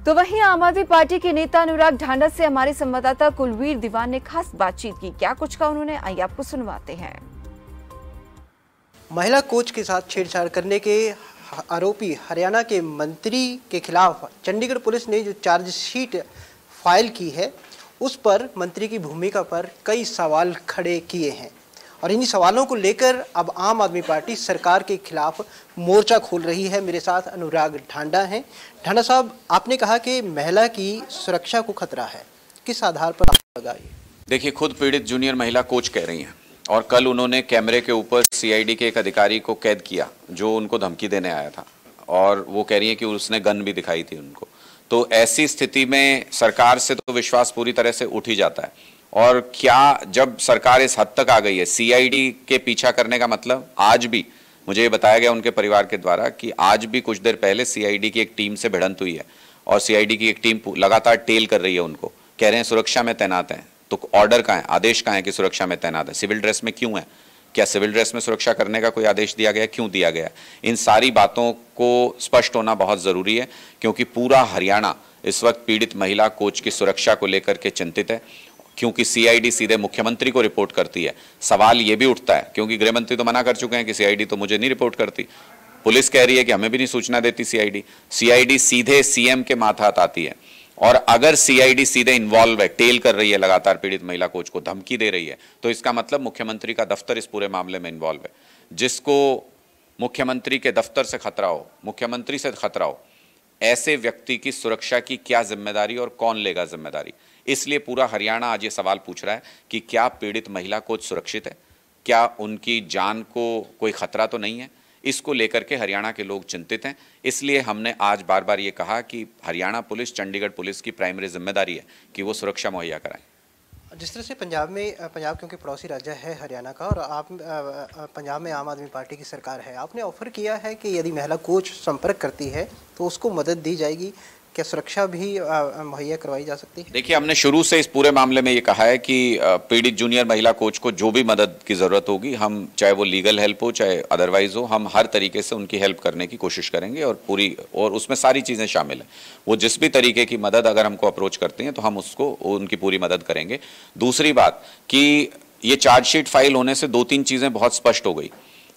तो वहीं आम आदमी पार्टी के नेता अनुराग ढांडा से हमारे संवाददाता कुलवीर दीवान ने खास बातचीत की। क्या कुछ कहा उन्होंने, आइए आपको सुनवाते हैं। महिला कोच के साथ छेड़छाड़ करने के आरोपी हरियाणा के मंत्री के खिलाफ चंडीगढ़ पुलिस ने जो चार्जशीट फाइल की है, उस पर मंत्री की भूमिका पर कई सवाल खड़े किए हैं और इन्हीं सवालों को लेकर अब आम आदमी पार्टी सरकार के खिलाफ मोर्चा खोल रही है। मेरे साथ अनुराग ढांडा हैं। ढांडा साहब, आपने कहा कि महिला की सुरक्षा को खतरा है, किस आधार पर आप लगाइए? देखिए, खुद पीड़ित जूनियर महिला कोच कह रही हैं और कल उन्होंने कैमरे के ऊपर सीआईडी के एक अधिकारी को कैद किया जो उनको धमकी देने आया था और वो कह रही है कि उसने गन भी दिखाई थी उनको। तो ऐसी स्थिति में सरकार से तो विश्वास पूरी तरह से उठ ही जाता है। और क्या जब सरकार इस हद तक आ गई है, सीआईडी के पीछा करने का मतलब आज भी मुझे ये बताया गया उनके परिवार के द्वारा कि आज भी कुछ देर पहले सीआईडी की एक टीम से भिड़ंत हुई है और सीआईडी की एक टीम लगातार टेल कर रही है उनको, कह रहे हैं सुरक्षा में तैनात हैं। तो ऑर्डर कहाँ है, आदेश कहाँ है कि सुरक्षा में तैनात है? सिविल ड्रेस में क्यों है? क्या सिविल ड्रेस में सुरक्षा करने का कोई आदेश दिया गया? क्यों दिया गया? इन सारी बातों को स्पष्ट होना बहुत जरूरी है क्योंकि पूरा हरियाणा इस वक्त पीड़ित महिला कोच की सुरक्षा को लेकर के चिंतित है। क्योंकि सीआईडी सीधे मुख्यमंत्री को रिपोर्ट करती है। सवाल यह भी उठता है क्योंकि गृह मंत्री तो मना कर चुके हैं कि सीआईडी तो मुझे नहीं रिपोर्ट करती, पुलिस कह रही है कि हमें भी नहीं सूचना देती सीआईडी सीधे सीएम के माथात आती है। और अगर सीआईडी सीधे इन्वॉल्व है, टेल कर रही है लगातार पीड़ित महिला कोच को, धमकी दे रही है, तो इसका मतलब मुख्यमंत्री का दफ्तर इस पूरे मामले में इन्वॉल्व है। जिसको मुख्यमंत्री के दफ्तर से खतरा हो, मुख्यमंत्री से खतरा हो, ऐसे व्यक्ति की सुरक्षा की क्या जिम्मेदारी और कौन लेगा जिम्मेदारी? इसलिए पूरा हरियाणा आज ये सवाल पूछ रहा है कि क्या पीड़ित महिला कोच सुरक्षित है, क्या उनकी जान को कोई खतरा तो नहीं है? इसको लेकर के हरियाणा के लोग चिंतित हैं। इसलिए हमने आज बार बार ये कहा कि हरियाणा पुलिस, चंडीगढ़ पुलिस की प्राइमरी जिम्मेदारी है कि वो सुरक्षा मुहैया कराएं। जिस तरह से पंजाब क्योंकि पड़ोसी राज्य है हरियाणा का और आप पंजाब में आम आदमी पार्टी की सरकार है, आपने ऑफर किया है कि यदि महिला कोच संपर्क करती है तो उसको मदद दी जाएगी, क्या सुरक्षा भी मुहैया करवाई जा सकती है? देखिए, हमने शुरू से इस पूरे मामले में ये कहा है कि पीड़ित जूनियर महिला कोच को जो भी मदद की जरूरत होगी, हम चाहे वो लीगल हेल्प हो चाहे अदरवाइज हो, हम हर तरीके से उनकी हेल्प करने की कोशिश करेंगे और उसमें सारी चीजें शामिल हैं। वो जिस भी तरीके की मदद अगर हमको अप्रोच करती हैं तो हम उसको उनकी पूरी मदद करेंगे। दूसरी बात कि ये चार्जशीट फाइल होने से दो तीन चीजें बहुत स्पष्ट हो गई।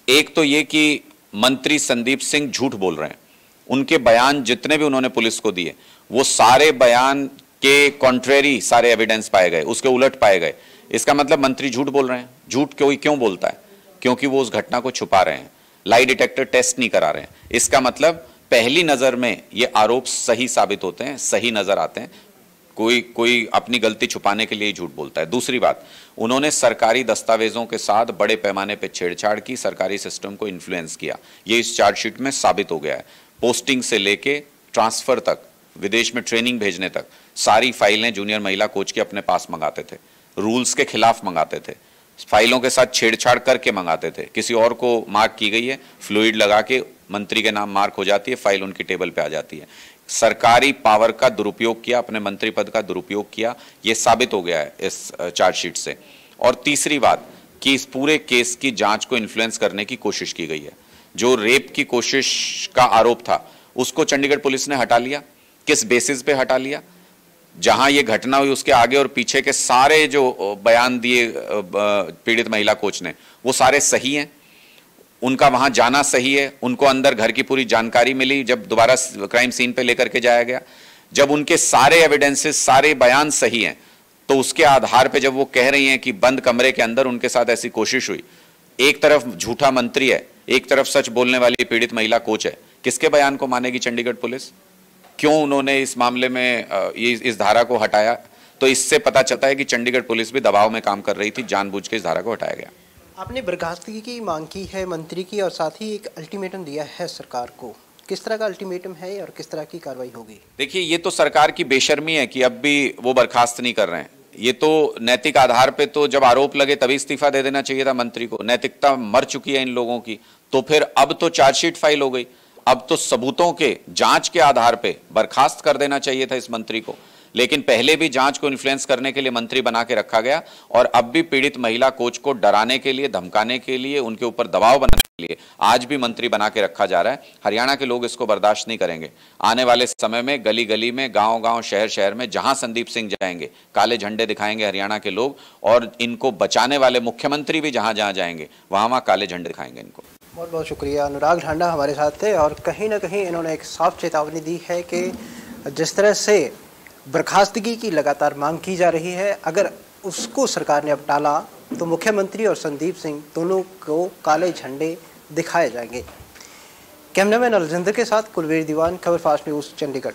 एक तो ये कि मंत्री संदीप सिंह झूठ बोल रहे हैं। उनके बयान जितने भी उन्होंने पुलिस को दिए, वो सारे बयान के कॉन्ट्रेरी सारे एविडेंस पाए गए, उसके उलट पाए गए। इसका मतलब मंत्री झूठ बोल रहे हैं। झूठ क्यों बोलता है? क्योंकि वो उस घटना को छुपा रहे हैं, लाई डिटेक्टर टेस्ट नहीं करा रहे हैं। इसका मतलब पहली नजर में ये आरोप सही साबित होते हैं, सही नजर आते हैं। कोई अपनी गलती छुपाने के लिए झूठ बोलता है। दूसरी बात, उन्होंने सरकारी दस्तावेजों के साथ बड़े पैमाने पर छेड़छाड़ की, सरकारी सिस्टम को इन्फ्लुएंस किया। ये इस चार्जशीट में साबित हो गया है। पोस्टिंग से लेके ट्रांसफर तक, विदेश में ट्रेनिंग भेजने तक, सारी फाइलें जूनियर महिला कोच के अपने पास मंगाते थे, रूल्स के खिलाफ मंगाते थे, फाइलों के साथ छेड़छाड़ करके मंगाते थे। किसी और को मार्क की गई है, फ्लूइड लगा के मंत्री के नाम मार्क हो जाती है, फाइल उनकी टेबल पे आ जाती है। सरकारी पावर का दुरुपयोग किया, अपने मंत्री पद का दुरुपयोग किया, यह साबित हो गया है इस चार्जशीट से। और तीसरी बात कि इस पूरे केस की जांच को इन्फ्लुएंस करने की कोशिश की गई है। जो रेप की कोशिश का आरोप था उसको चंडीगढ़ पुलिस ने हटा लिया। किस बेसिस पे हटा लिया? जहां ये घटना हुई उसके आगे और पीछे के सारे जो बयान दिए पीड़ित महिला कोच ने, वो सारे सही हैं, उनका वहां जाना सही है, उनको अंदर घर की पूरी जानकारी मिली जब दोबारा क्राइम सीन पे लेकर के जाया गया। जब उनके सारे एविडेंसेस, सारे बयान सही हैं, तो उसके आधार पे जब वो कह रही हैं कि बंद कमरे के अंदर उनके साथ ऐसी कोशिश हुई, एक तरफ झूठा मंत्री है, एक तरफ सच बोलने वाली पीड़ित महिला कोच है, किसके बयान को मानेगी चंडीगढ़ पुलिस? क्यों उन्होंने इस मामले में इस धारा को हटाया? तो इससे पता चलता है कि चंडीगढ़ पुलिस भी दबाव में काम कर रही थी, जानबूझ के इस धारा को हटाया गया। आपने बर्खास्तगी की मांग की है मंत्री की और साथ ही एक अल्टीमेटम दिया है सरकार को, किस तरह का अल्टीमेटम है और किस तरह की कार्रवाई होगी? देखिए, ये तो सरकार की बेशर्मी है कि अब भी वो बर्खास्त नहीं कर रहे हैं। ये तो नैतिक आधार पे तो जब आरोप लगे तभी इस्तीफा दे देना चाहिए था मंत्री को। नैतिकता मर चुकी है इन लोगों की। तो फिर अब तो चार्जशीट फाइल हो गई, अब तो सबूतों के जांच के आधार पे बर्खास्त कर देना चाहिए था इस मंत्री को। लेकिन पहले भी जांच को इन्फ्लुएंस करने के लिए मंत्री बना के रखा गया और अब भी पीड़ित महिला कोच को डराने के लिए, धमकाने के लिए, उनके ऊपर दबाव बनाने के लिए आज भी मंत्री बना के रखा जा रहा है। हरियाणा के लोग इसको बर्दाश्त नहीं करेंगे। आने वाले समय में गली गली में, गांव गांव, शहर शहर में जहां संदीप सिंह जाएंगे काले झंडे दिखाएंगे हरियाणा के लोग, और इनको बचाने वाले मुख्यमंत्री भी जहां जहां जाएंगे वहां वहां काले झंडे दिखाएंगे इनको। बहुत बहुत शुक्रिया। अनुराग ढांडा हमारे साथ थे और कहीं ना कहीं इन्होंने एक साफ चेतावनी दी है कि जिस तरह से बर्खास्तगी की लगातार मांग की जा रही है, अगर उसको सरकार ने अब टाला तो मुख्यमंत्री और संदीप सिंह दोनों को काले झंडे दिखाए जाएंगे। कैमरामैन अलजिंदर के साथ कुलवीर दीवान, खबर फास्ट न्यूज़, चंडीगढ़।